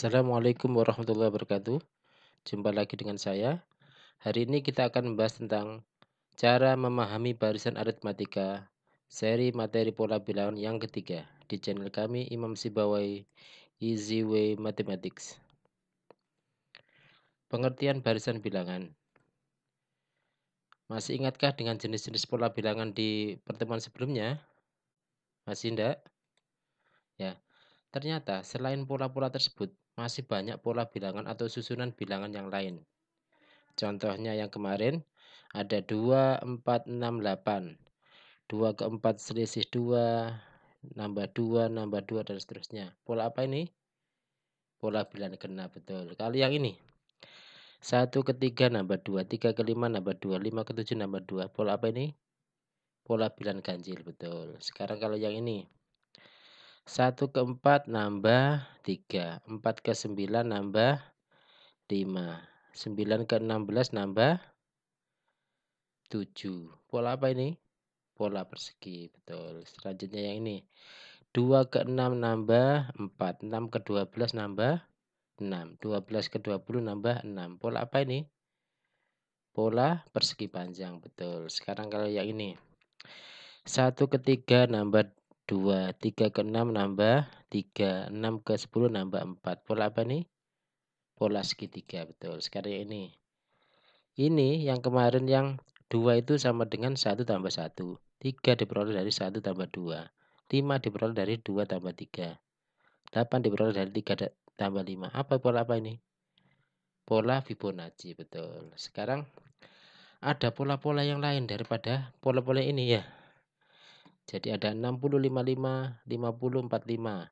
Assalamualaikum warahmatullahi wabarakatuh. Jumpa lagi dengan saya. Hari ini kita akan membahas tentang cara memahami barisan aritmatika, seri materi pola bilangan yang ketiga di channel kami Imam Sibawai Easy Way Mathematics. Pengertian barisan bilangan. Masih ingatkah dengan jenis-jenis pola bilangan di pertemuan sebelumnya? Masih enggak? Ya, ternyata selain pola-pola tersebut, masih banyak pola bilangan atau susunan bilangan yang lain. Contohnya yang kemarin ada 2, 4, 6, 8. 2 ke 4 selisih 2, nambah 2, dan seterusnya. Pola apa ini? Pola bilangan genap, betul. Kali yang ini, 1 ke 3 nambah 2, 3 ke 5 nambah 2, 5 ke 7 nambah 2. Pola apa ini? Pola bilangan ganjil, betul. Sekarang kalau yang ini, 1 ke 4 nambah 3, 4 ke 9 nambah 5, 9 ke 16 nambah 7. Pola apa ini? Pola persegi, betul. Selanjutnya yang ini, 2 ke 6 nambah 4, 6 ke 12 nambah 6, 12 ke 20 nambah 6. Pola apa ini? Pola persegi panjang, betul. Sekarang kalau yang ini, 1 ke 3 nambah 2, 3 ke 6 nambah 3, 6 ke 10 nambah 4. Pola apa ini? Pola segitiga, betul. Sekarang yang ini yang kemarin yang 2 itu sama dengan 1 tambah 1. 3 diperoleh dari 1 tambah 2. 5 diperoleh dari 2 tambah 3. 8 diperoleh dari 3 tambah 5. Apa pola apa ini? Pola Fibonacci, betul. Sekarang ada pola-pola yang lain daripada pola-pola ini ya. Jadi ada 60, 55, 50, 45.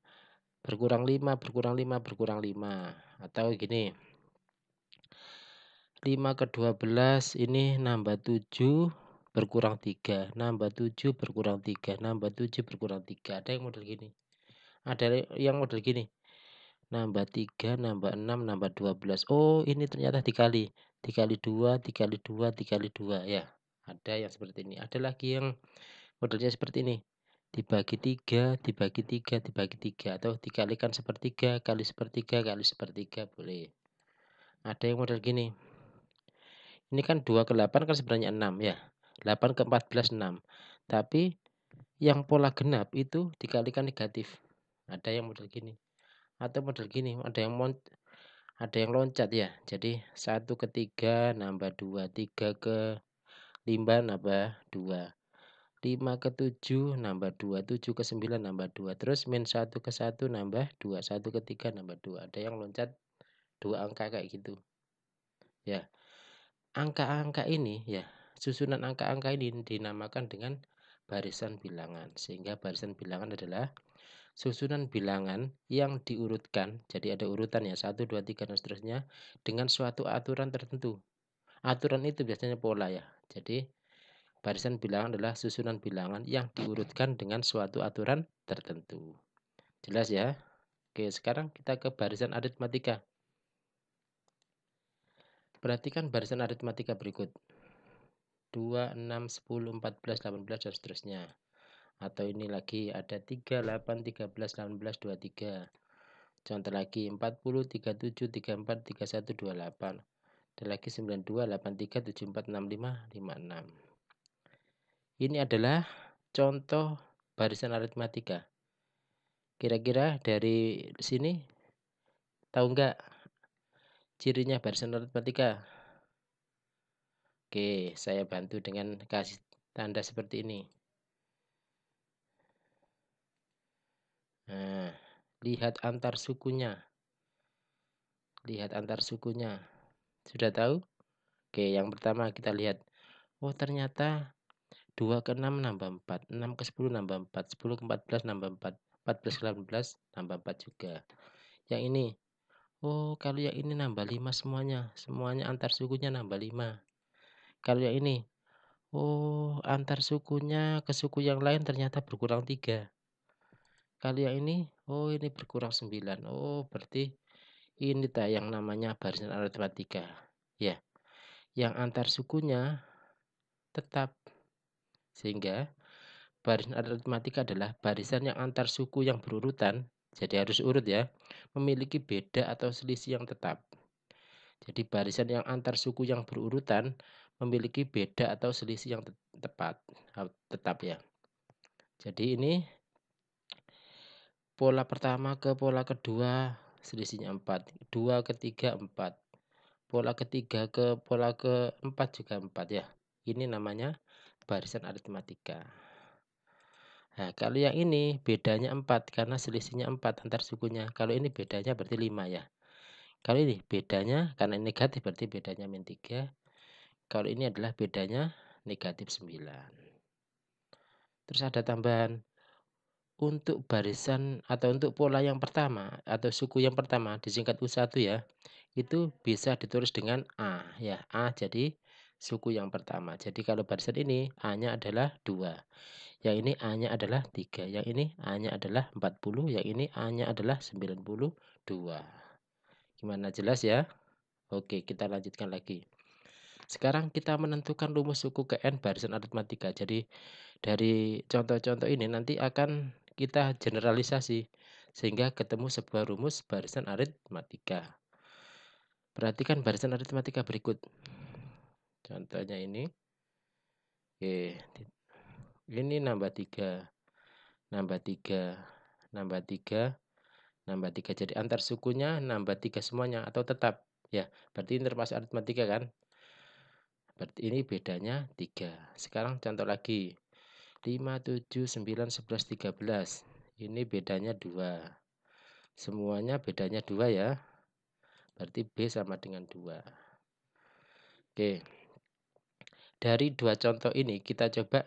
Berkurang 5, berkurang 5, berkurang 5. Atau gini, 5 ke 12 ini nambah 7 berkurang 3, nambah 7 berkurang 3, nambah 7 berkurang 3. Ada yang model gini. Ada yang model gini. Nambah 3, nambah 6, nambah 12. Oh, ini ternyata dikali. Dikali 2, dikali 2, dikali 2 ya. Ada yang seperti ini. Ada lagi yang modelnya seperti ini. Dibagi 3, dibagi 3, dibagi 3 atau dikalikan sepertiga, kali sepertiga, kali sepertiga boleh. Ada yang model gini. Ini kan 2 ke 8 kan sebenarnya 6 ya. 8 ke 14 6. Tapi yang pola genap itu dikalikan negatif. Ada yang model gini. Atau model gini, ada yang loncat ya. Jadi 1 ke 3 nambah 2, 3 ke 5 nambah 2. 5 ke 7 nambah 2, 7 ke 9 nambah 2. Terus min 1 ke 1 nambah 2, 1 ke 3 nambah 2. Ada yang loncat 2 angka kayak gitu. Ya. Angka-angka ini ya, susunan angka-angka ini dinamakan dengan barisan bilangan. Sehingga barisan bilangan adalah susunan bilangan yang diurutkan. Jadi ada urutan ya, 1, 2, 3 dan seterusnya dengan suatu aturan tertentu. Aturan itu biasanya pola ya. Jadi barisan bilangan adalah susunan bilangan yang diurutkan dengan suatu aturan tertentu. Jelas ya? Oke, sekarang kita ke barisan aritmatika. Perhatikan barisan aritmatika berikut. 2, 6, 10, 14, 18 dan seterusnya. Atau ini lagi ada 3, 8, 13, 18, 23. Contoh lagi 40, 37, 34, 31, 28. Ada lagi 92, 83, 74, 65, 56. Ini adalah contoh barisan aritmatika. Kira-kira dari sini tahu nggak cirinya barisan aritmatika? Oke, saya bantu dengan kasih tanda seperti ini. Nah, lihat antar sukunya. Lihat antar sukunya. Sudah tahu? Oke, yang pertama kita lihat. Oh, ternyata 2 ke 6 nambah 4, 6 ke 10 nambah 4, 10 ke 14 nambah 4, 14 ke 18 nambah 4 juga. Yang ini, oh kalau yang ini nambah 5 semuanya. Semuanya antar sukunya nambah 5. Kalau yang ini, oh antar sukunya ke suku yang lain ternyata berkurang 3. Kalau yang ini, oh ini berkurang 9. Oh berarti ini yang namanya barisan aritmatika. Ya, yang antar sukunya tetap. Sehingga barisan aritmatika adalah barisan yang antar suku yang berurutan. Jadi harus urut ya. memiliki beda atau selisih yang tetap. Jadi barisan yang antar suku yang berurutan memiliki beda atau selisih yang tetap ya. Jadi ini pola pertama ke pola kedua selisihnya 4, 2 ke 3 4. Pola ketiga ke pola keempat juga 4 ya. Ini namanya barisan aritmatika. Nah, kalau yang ini bedanya 4 karena selisihnya 4 antar sukunya. Kalau ini bedanya berarti 5 ya. Kalau ini bedanya karena ini negatif berarti bedanya min 3. Kalau ini adalah bedanya negatif 9. Terus ada tambahan. Untuk barisan atau untuk pola yang pertama atau suku yang pertama disingkat U1 ya. Itu bisa ditulis dengan A ya. A jadi suku yang pertama. Jadi kalau barisan ini A-nya adalah 2. Yang ini A-nya adalah 3. Yang ini A-nya adalah 40. Yang ini A-nya adalah 92. Gimana, jelas ya? Oke, kita lanjutkan lagi. Sekarang kita menentukan rumus suku ke N barisan aritmatika. Jadi dari contoh-contoh ini nanti akan kita generalisasi sehingga ketemu sebuah rumus barisan aritmatika. Perhatikan barisan aritmatika berikut. Contohnya ini. Oke, ini nambah 3, nambah 3, nambah 3, nambah 3. Jadi antar sukunya nambah 3 semuanya atau tetap. Ya, berarti ini termasuk aritmatika kan? Berarti ini bedanya 3. Sekarang contoh lagi. 5, 7, 9, 11, 13. Ini bedanya 2. Semuanya bedanya 2 ya. Berarti B sama dengan 2. Oke. Dari dua contoh ini kita coba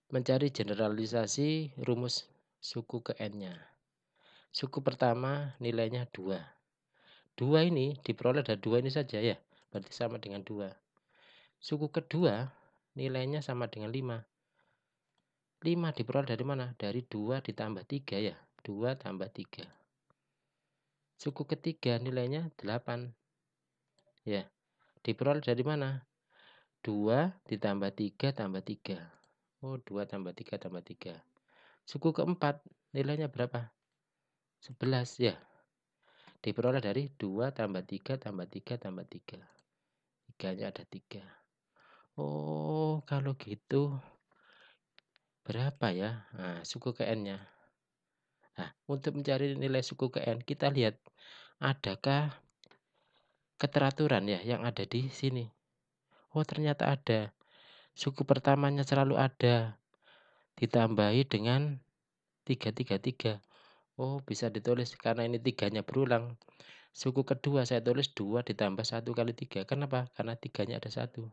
mencari generalisasi rumus suku ke N-nya. Suku pertama nilainya 2. 2 ini diperoleh dari 2 ini saja ya. Berarti sama dengan 2. Suku kedua nilainya sama dengan 5. 5 diperoleh dari mana? Dari 2 ditambah 3 ya. 2 tambah 3. Suku ketiga nilainya 8. Ya. Diperoleh dari mana? 2 ditambah 3 tambah 3. Oh, 2 tambah 3 tambah 3. Suku keempat nilainya berapa? 11 ya. Diperoleh dari 2 tambah 3 tambah 3 tambah 3. 3-nya ada 3. Oh, kalau gitu berapa ya? Nah, suku ke N-nya. Nah, untuk mencari nilai suku ke N, kita lihat adakah keteraturan ya yang ada di sini. Oh, ternyata ada. Suku pertamanya selalu ada. Ditambahi dengan 333. Oh, bisa ditulis karena ini 3-nya berulang. Suku kedua saya tulis 2 ditambah 1 kali 3. Kenapa? Karena 3-nya ada 1.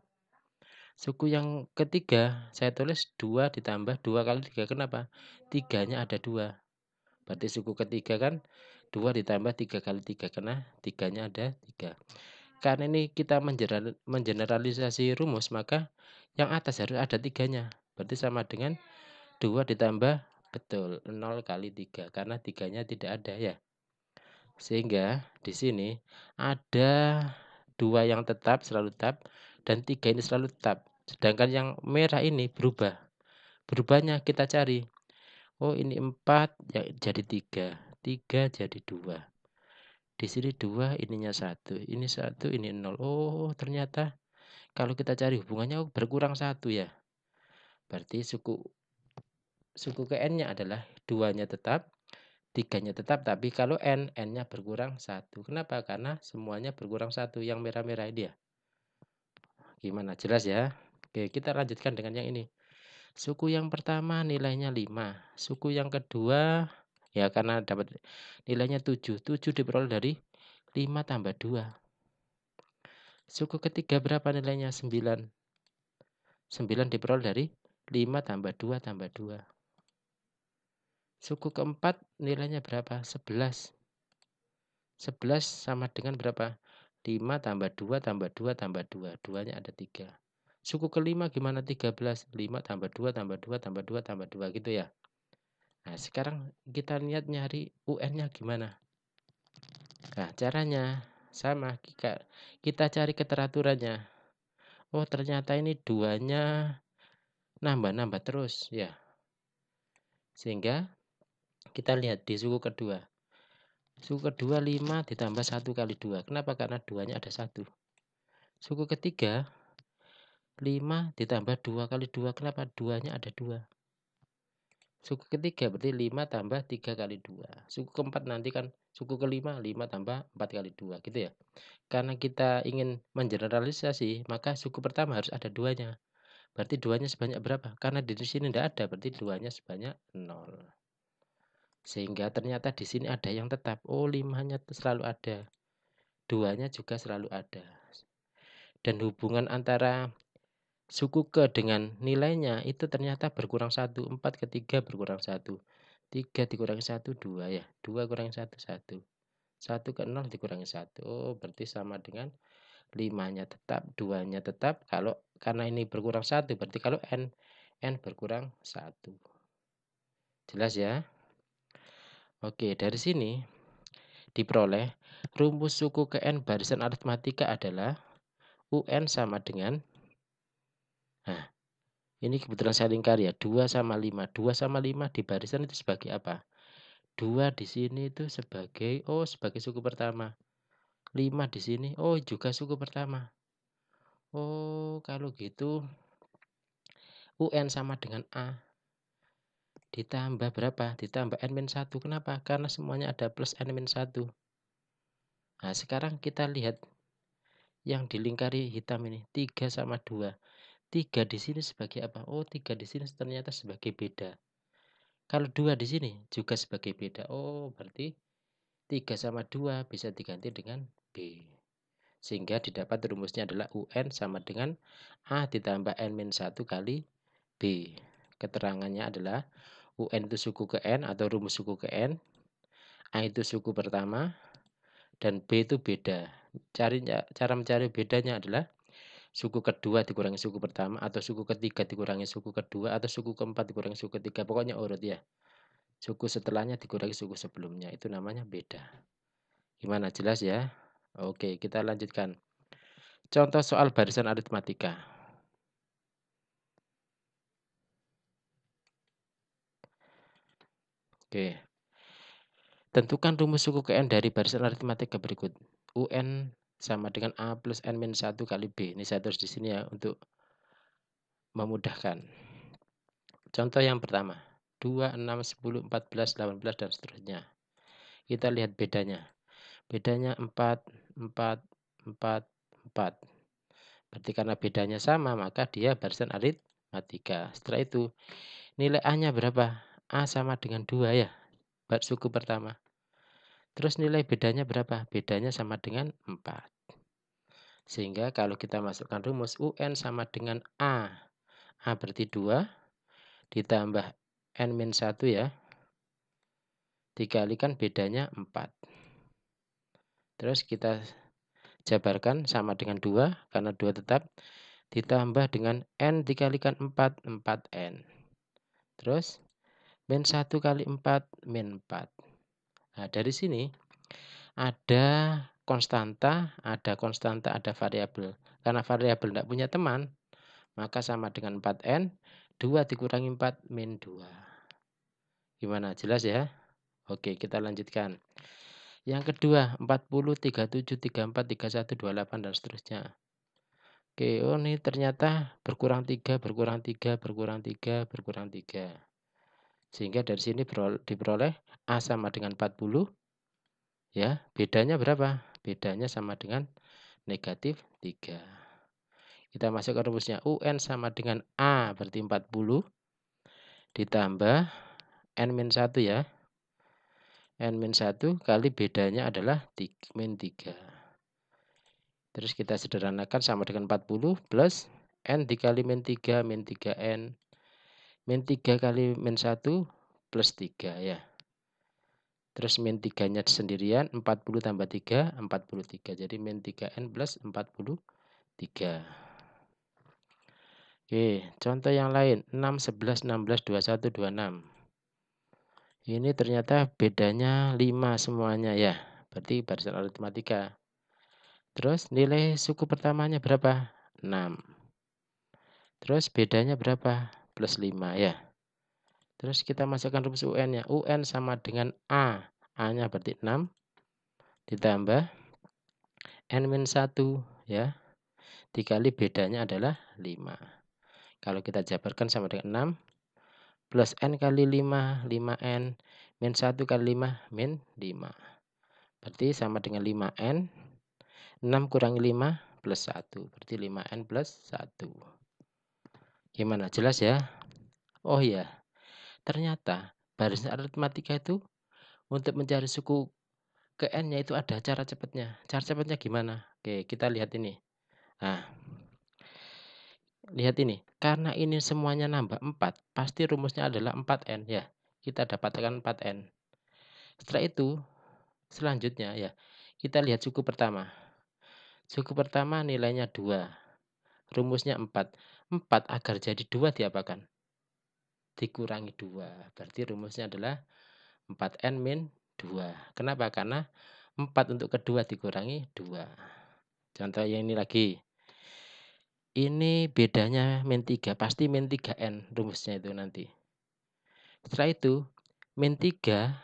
Suku yang ketiga saya tulis 2 ditambah 2 kali 3. Kenapa? 3-nya ada 2. Berarti suku ketiga kan 2 ditambah 3 kali 3. Karena 3-nya ada 3. Karena ini kita mengeneralisasi rumus, maka yang atas harus ada 3-nya. Berarti sama dengan 2 ditambah, betul, 0 kali 3. Karena 3-nya tidak ada ya. Sehingga di sini ada 2 yang tetap, selalu tetap, dan 3 ini selalu tetap. Sedangkan yang merah ini berubah. Berubahnya kita cari. Oh, ini 4 ya jadi 3. 3 jadi 2. Di sini 2, ininya 1. Ini 1, ini 0. Oh, ternyata kalau kita cari hubungannya berkurang 1 ya. Berarti suku ke N-nya adalah 2-nya tetap, 3-nya tetap, tapi kalau N-nya berkurang 1. Kenapa? Karena semuanya berkurang 1. Yang merah-merah ini ya. Gimana? Jelas ya? Oke, kita lanjutkan dengan yang ini. Suku yang pertama nilainya 5. Suku yang kedua ya karena dapat nilainya 7. 7 diperoleh dari 5 tambah 2. Suku ketiga berapa nilainya? 9. 9 diperoleh dari 5 tambah 2 tambah 2. Suku keempat nilainya berapa? 11. 11 sama dengan berapa? 5 tambah 2 tambah 2 tambah 2. 2-nya ada 3. Suku kelima gimana? 13. 5 tambah 2 tambah 2 tambah 2 tambah 2 gitu ya. Nah, sekarang kita lihat nyari UN-nya gimana. Nah, caranya sama. Kita cari keteraturannya. Oh, ternyata ini 2-nya nambah-nambah terus ya. Sehingga kita lihat di suku kedua. Suku kedua 5 ditambah 1 kali 2. Kenapa? Karena 2-nya ada 1. Suku ketiga 5 ditambah 2 kali 2. Kenapa? 2-nya ada 2. Suku ketiga berarti 5 tambah 3 kali 2. Suku keempat nanti kan suku kelima 5 tambah 4 kali 2 gitu ya. Karena kita ingin mengeneralisasi, maka suku pertama harus ada 2-nya. Berarti 2-nya sebanyak berapa? Karena di sini tidak ada, berarti 2-nya sebanyak 0. Sehingga ternyata di sini ada yang tetap. Oh, 5-nya selalu ada. 2-nya juga selalu ada. Dan hubungan antara suku ke dengan nilainya itu ternyata berkurang 1. 4 ke 3 berkurang 1. 3 dikurangi 1, 2 ya. 2 kurangi 1, 1. 1 ke 0 dikurangi 1. Oh, berarti sama dengan 5-nya tetap, 2-nya tetap. Kalau karena ini berkurang 1, berarti kalau n berkurang 1. Jelas ya? Oke, dari sini diperoleh rumus suku ke n barisan aritmatika adalah UN sama dengan, nah ini kebetulan saya lingkar ya, 2 sama 5. 2 sama 5 di barisan itu sebagai apa? 2 di sini itu sebagai, sebagai suku pertama. 5 di sini, juga suku pertama. Oh, kalau gitu UN sama dengan A. Ditambah berapa? Ditambah N-1. Kenapa? Karena semuanya ada plus N-1. Nah, sekarang kita lihat yang dilingkari hitam ini. 3 sama 2. 3 di sini sebagai apa? 3 di sini ternyata sebagai beda. Kalau 2 di sini juga sebagai beda. Berarti 3 sama 2 bisa diganti dengan B. Sehingga didapat rumusnya adalah UN sama dengan A ditambah N-1 kali B. Keterangannya adalah UN itu suku ke N atau rumus suku ke N. A itu suku pertama. Dan B itu beda. Cara mencari bedanya adalah suku kedua dikurangi suku pertama, atau suku ketiga dikurangi suku kedua, atau suku keempat dikurangi suku ketiga. Pokoknya urut ya. Suku setelahnya dikurangi suku sebelumnya. Itu namanya beda. Gimana, jelas ya? Oke, kita lanjutkan. Contoh soal barisan aritmatika. Oke. Tentukan rumus suku ke N dari barisan aritmatika berikut. UN sama dengan A plus N-1 kali B. Ini saya tulis di sini ya untuk memudahkan. Contoh yang pertama. 2, 6, 10, 14, 18, dan seterusnya. Kita lihat bedanya. Bedanya 4, 4, 4, 4. Berarti karena bedanya sama, maka dia barisan aritmatika. Setelah itu, nilai A-nya berapa? A sama dengan 2 ya, suku pertama. Terus nilai bedanya berapa? Bedanya sama dengan 4. Sehingga kalau kita masukkan rumus UN sama dengan A. A berarti 2, ditambah N-1 ya. Dikalikan bedanya 4. Terus kita jabarkan sama dengan 2, karena 2 tetap. Ditambah dengan N dikalikan 4, 4N. Terus min 1 kali 4, min 4. Nah, dari sini ada konstanta, ada variabel. Karena variabel tidak punya teman, maka sama dengan 4N, 2 dikurangi 4, min 2. Gimana, jelas ya? Oke, kita lanjutkan. Yang kedua, 40, 37, 34, 31, 28, dan seterusnya. Oke, ini ternyata berkurang 3, berkurang 3, berkurang 3, berkurang 3. Sehingga dari sini diperoleh A sama dengan 40. Ya, bedanya berapa? Bedanya sama dengan negatif 3. Kita masukkan rumusnya. UN sama dengan A berarti 40. Ditambah N-1 ya. N-1 kali bedanya adalah min 3. Terus kita sederhanakan sama dengan 40 plus N dikali min 3, min 3N. Min 3 kali min 1 plus 3 ya. Terus min 3-nya sendirian, 40 tambah 3, 43. Jadi min 3N plus 43. Oke, contoh yang lain. 6, 11, 16, 21, 26. Ini ternyata bedanya 5 semuanya ya. Berarti barisan aritmatika. Terus nilai suku pertamanya berapa? 6. Terus bedanya berapa? Plus 5 ya. Terus kita masukkan rumus UN-nya. UN sama dengan A. A-nya berarti 6. ditambah N-1 ya. Dikali bedanya adalah 5. Kalau kita jabarkan sama dengan 6 plus N kali 5, 5N, min 1 kali 5, min 5. Berarti sama dengan 5N, 6 kurangi 5 plus 1. Berarti 5N plus 1. Gimana? Jelas ya? Oh iya, ternyata barisan aritmatika itu untuk mencari suku ke N-nya itu ada cara cepatnya. Cara cepatnya gimana? Oke, kita lihat ini. Nah, lihat ini. Karena ini semuanya nambah 4, pasti rumusnya adalah 4N ya. Kita dapatkan 4N. Setelah itu, selanjutnya ya, kita lihat suku pertama. Suku pertama nilainya 2. Rumusnya 4. 4 agar jadi 2 diapakan? Dikurangi 2. Berarti rumusnya adalah 4N min 2. Kenapa? Karena 4 untuk kedua dikurangi 2. Contoh yang ini lagi. Ini bedanya min 3. Pasti min 3N rumusnya itu nanti. Setelah itu, min 3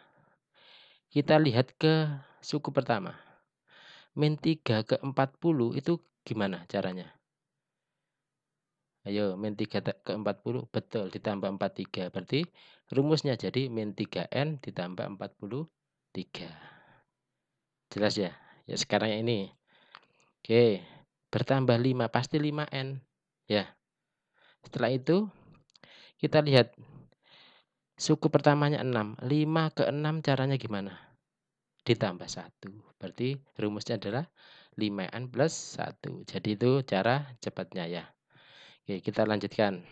kita lihat ke suku pertama. Min 3 ke 40 itu gimana caranya? Ayo, min 3 ke 40, betul, ditambah 43. Berarti rumusnya jadi min 3N ditambah 43. Jelas ya? Ya sekarang yang ini. Oke, bertambah 5, pasti 5N. Ya, setelah itu kita lihat suku pertamanya 6. 5 ke 6 caranya gimana? Ditambah 1. Berarti rumusnya adalah 5N plus 1. Jadi itu cara cepatnya ya. Oke, kita lanjutkan.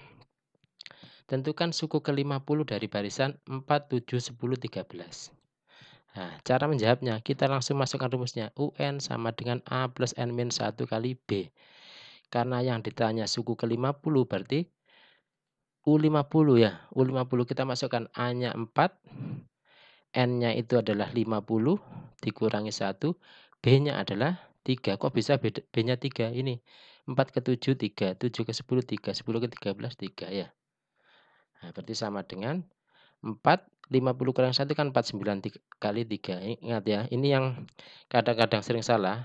Tentukan suku ke-50 dari barisan 4, 7, 10, 13. Nah, cara menjawabnya, kita langsung masukkan rumusnya. UN sama dengan A plus N min 1 kali B. Karena yang ditanya suku ke-50 berarti U50 ya. U50 kita masukkan A-nya 4, N-nya itu adalah 50, dikurangi 1, B-nya adalah 3. Kok bisa B-nya 3? Ini 4 ke 7, 3, 7 ke 10, 3, 10 ke 13, 3 ya. Nah, berarti sama dengan 4, 50 kurang 1 kan 49 kali 3. Ingat ya, ini yang kadang-kadang sering salah.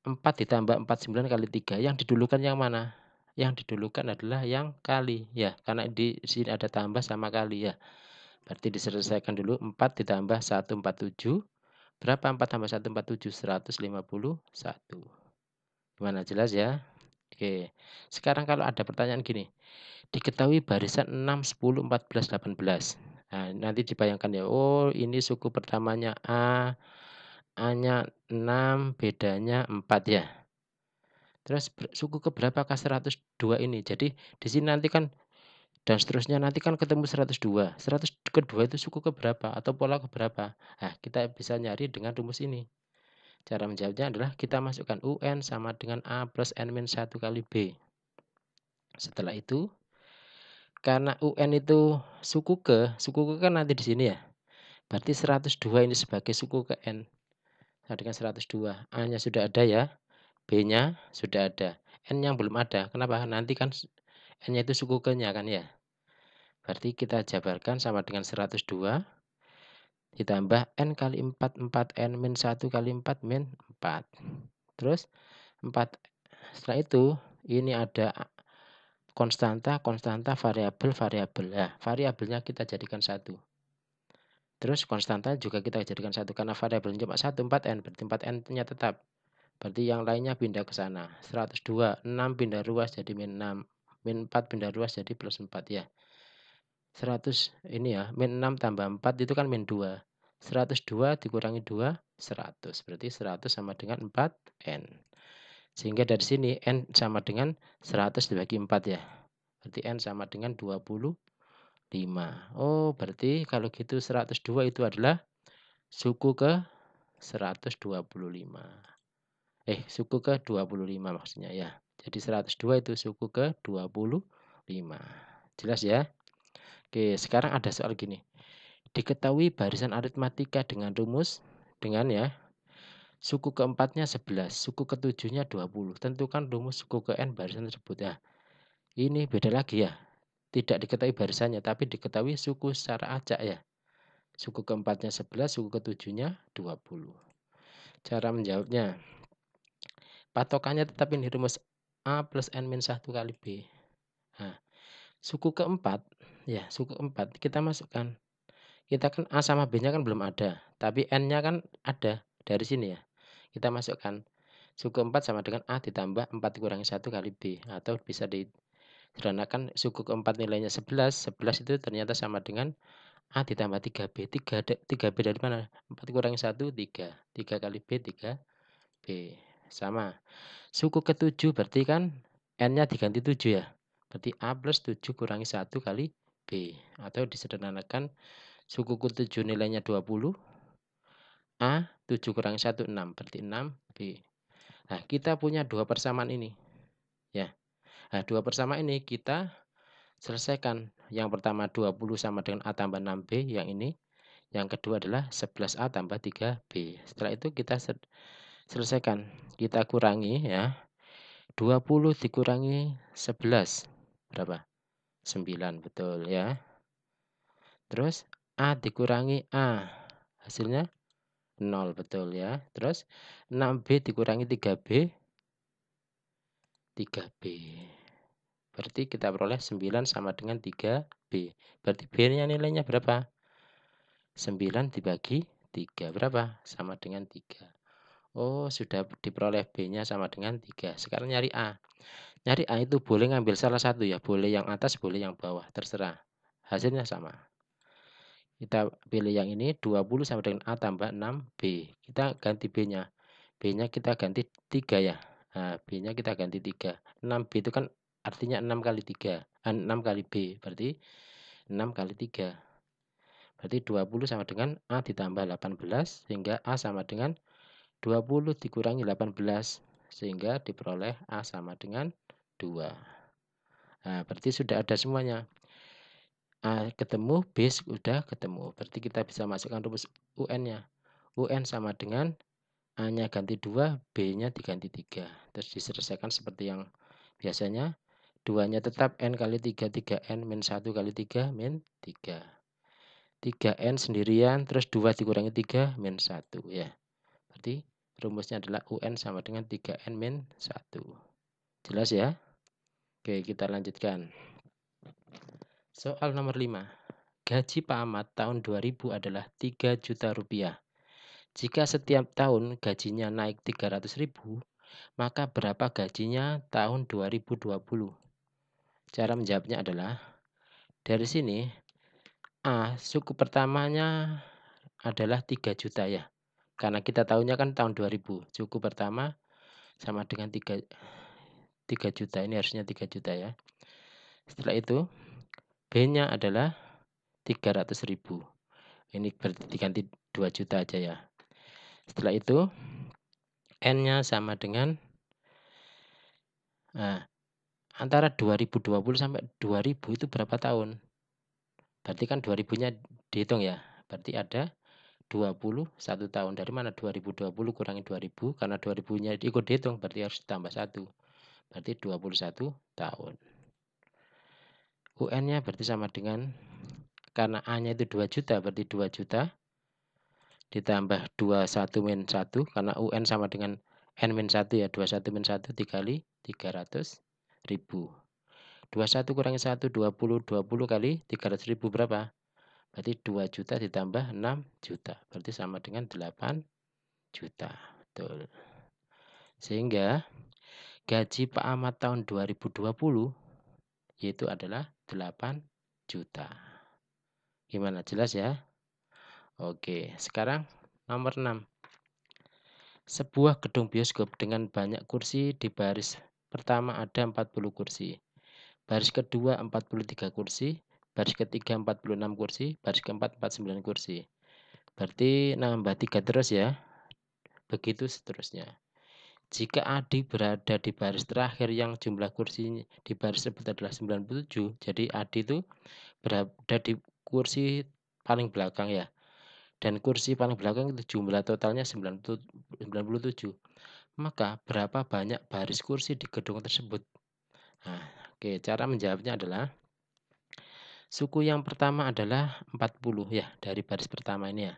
4 ditambah 49 kali 3. Yang didulukan yang mana? Yang didulukan adalah yang kali ya, karena di sini ada tambah sama kali ya. Berarti diselesaikan dulu 4 ditambah 147. Berapa 4 tambah 147? 151. Gimana, jelas ya? Oke. Sekarang kalau ada pertanyaan gini. Diketahui barisan 6, 10, 14, 18. Nah, nanti dibayangkan ya, oh ini suku pertamanya A, A-nya 6, bedanya 4 ya. Terus suku ke berapakah 102 ini? Jadi di sini nanti kan dan seterusnya nanti kan ketemu 102. 100 kedua itu suku ke berapa atau pola ke berapa? Nah, kita bisa nyari dengan rumus ini. Cara menjawabnya adalah kita masukkan UN sama dengan A plus N min 1 kali B. Setelah itu, karena UN itu suku ke kan nanti di sini ya. Berarti 102 ini sebagai suku ke N. Nah, dengan 102. A-nya sudah ada ya. B-nya sudah ada. N yang belum ada. Kenapa? Nanti kan N-nya itu suku ke-nya kan ya. Berarti kita jabarkan sama dengan 102 ditambah N kali 4, 4N min 1 kali 4 min 4. Terus 4. Setelah itu ini ada konstanta, variabel, variabel. Nah, variabelnya kita jadikan 1. Terus konstanta juga kita jadikan 1 karena variabelnya cuma 1, 4N. Berarti 4N-nya tetap. Berarti yang lainnya pindah ke sana. 102, 6 pindah ruas jadi min 6. Min 4 pindah ruas jadi plus 4 ya. 100 ini ya, min 6 tambah 4 itu kan min 2. 102 dikurangi 2, 100. Berarti 100 sama dengan 4N. Sehingga dari sini N sama dengan 100 dibagi 4 ya. Berarti N sama dengan 25. Oh, berarti kalau gitu 102 itu adalah suku ke 125. Suku ke 25 maksudnya ya. Jadi 102 itu suku ke 25. Jelas ya? Oke, sekarang ada soal gini. Diketahui barisan aritmatika dengan rumus dengan ya suku keempatnya 11, suku ketujuhnya 20. Tentukan rumus suku ke N barisan tersebut ya. Ini beda lagi ya. Tidak diketahui barisannya, tapi diketahui suku secara acak ya. Suku keempatnya 11, suku ketujuhnya 20. Cara menjawabnya, patokannya tetap ini rumus A plus N min 1 kali B. Nah, suku keempat, ya suku keempat kita masukkan. Kita kan A sama B-nya kan belum ada, tapi N-nya kan ada dari sini ya. Kita masukkan suku 4 sama dengan A ditambah 4 kurangi 1 kali B. Atau bisa disederhanakan suku keempat nilainya 11. 11 itu ternyata sama dengan A ditambah 3B. 3B dari mana? 4 kurangi 1, 3. 3 kali B, 3B. Sama. Suku ketujuh berarti kan N-nya diganti 7 ya. Berarti A plus 7 kurangi 1 kali B. Atau disederhanakan suku ke-7 nilainya 20. A 7 kurangi 1, 6. Berarti 6B. Nah, kita punya dua persamaan ini. Ya. Nah, dua persamaan ini kita selesaikan. Yang pertama 20 sama dengan A tambah 6B. Yang ini. Yang kedua adalah 11A tambah 3B. Setelah itu kita selesaikan. Kita kurangi ya. 20 dikurangi 11. Berapa? 9. Betul ya. Terus A dikurangi A. Hasilnya 0. Betul ya. Terus 6B dikurangi 3B. 3B. Berarti kita peroleh 9 sama dengan 3B. Berarti B-nya nilainya berapa? 9 dibagi 3. Berapa? Sama dengan 3. Oh, sudah diperoleh B-nya sama dengan 3. Sekarang nyari A. Nyari A itu boleh ngambil salah satu ya. Boleh yang atas, boleh yang bawah. Terserah. Hasilnya sama. Kita pilih yang ini. 20 sama dengan A tambah 6B. Kita ganti B-nya. B-nya kita ganti 3 ya. Nah, B-nya kita ganti 3. 6B itu kan artinya 6 kali 3. 6 kali B. Berarti 6 kali 3. Berarti 20 sama dengan A ditambah 18. Sehingga A sama dengan 20 dikurangi 18. Sehingga diperoleh A sama dengan 2. Nah, berarti sudah ada semuanya. A ketemu, B sudah ketemu. Berarti kita bisa masukkan rumus UN-nya. UN sama dengan A-nya ganti 2, B-nya diganti 3. Terus diselesaikan seperti yang biasanya. 2-nya tetap N kali 3, 3N min 1 kali 3 min 3. 3N sendirian, terus 2 dikurangi 3 min 1 ya. Berarti rumusnya adalah UN sama dengan 3N min 1. Jelas ya? Oke, kita lanjutkan. Soal nomor 5. Gaji Pak Ahmad tahun 2000 adalah 3 juta rupiah. Jika setiap tahun gajinya naik 300.000, maka berapa gajinya tahun 2020? Cara menjawabnya adalah, dari sini A, suku pertamanya adalah 3 juta ya. Karena kita tahunya kan tahun 2000. Suku pertama sama dengan 3 juta. Ini harusnya 3 juta ya. Setelah itu B-nya adalah 300.000. Ini berarti diganti 2 juta aja ya. Setelah itu N-nya sama dengan antara 2020 sampai 2000 itu berapa tahun? Berarti kan 2000-nya dihitung ya. Berarti ada 21 tahun. Dari mana 2020 kurangi 2000? Karena 2000-nya ikut dihitung, berarti harus tambah 1. Berarti 21 tahun. UN-nya berarti sama dengan, karena A-nya itu 2 juta, berarti 2 juta ditambah 21 min 1, karena UN sama dengan N min 1 ya. 21 min 1 dikali 300.000. 21 kurangi 1, 20. 20 kali 300.000 berapa? Berarti 2 juta ditambah 6 juta. Berarti sama dengan 8 juta. Betul. Sehingga gaji Pak Ahmad tahun 2020 yaitu adalah 8 juta. Gimana? Jelas ya? Oke, sekarang nomor 6. Sebuah gedung bioskop dengan banyak kursi, di baris pertama ada 40 kursi. Baris kedua 43 kursi, baris ketiga 46 kursi, baris keempat 49 kursi. Berarti nambah 3 terus ya. Begitu seterusnya. Jika Adi berada di baris terakhir yang jumlah kursi di baris tersebut adalah 97, jadi Adi itu berada di kursi paling belakang ya. Dan kursi paling belakang itu jumlah totalnya 97. Maka berapa banyak baris kursi di gedung tersebut? Nah, oke, cara menjawabnya adalah suku yang pertama adalah 40 ya, dari baris pertama ini ya.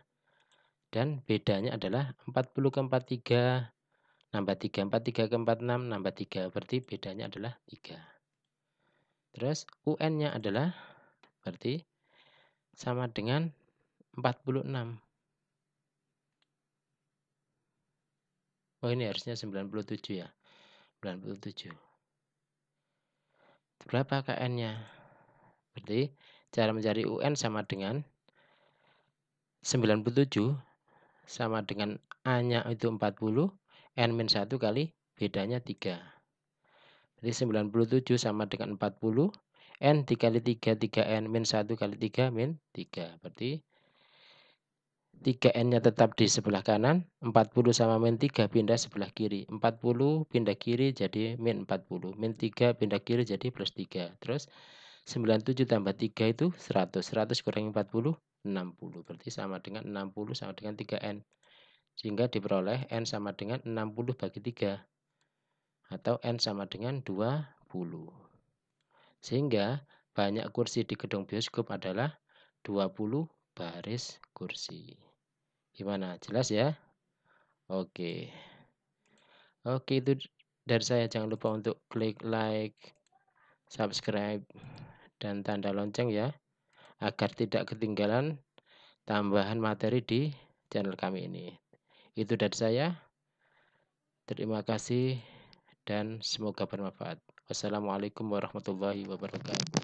Dan bedanya adalah 40 ke 43 nambah 3, 43 ke 46 nambah 3. Berarti bedanya adalah 3. Terus UN-nya adalah berarti sama dengan 46. Oh, ini harusnya 97 ya. 97. Berapa KN-nya? Berarti cara mencari UN sama dengan 97 sama dengan A-nya itu 40, N-1 kali bedanya 3. Jadi 97 sama dengan 40, N dikali 3, 3N, min 1 kali 3, min 3. Berarti 3N-nya tetap di sebelah kanan, 40 sama min 3 pindah sebelah kiri. 40 pindah kiri jadi min 40, min 3 pindah kiri jadi plus 3. Terus 97 tambah 3 itu 100, 100 kurangi 40, 60. Berarti sama dengan 60 sama dengan 3N. Sehingga diperoleh N sama dengan 60 bagi 3. Atau N sama dengan 20. Sehingga banyak kursi di gedung bioskop adalah 20 baris kursi. Gimana? Jelas ya? Oke. Oke, itu dari saya. Jangan lupa untuk klik like, subscribe, dan tanda lonceng ya, agar tidak ketinggalan tambahan materi di channel kami ini. Itu dari saya. Terima kasih dan semoga bermanfaat. Wassalamualaikum warahmatullahi wabarakatuh.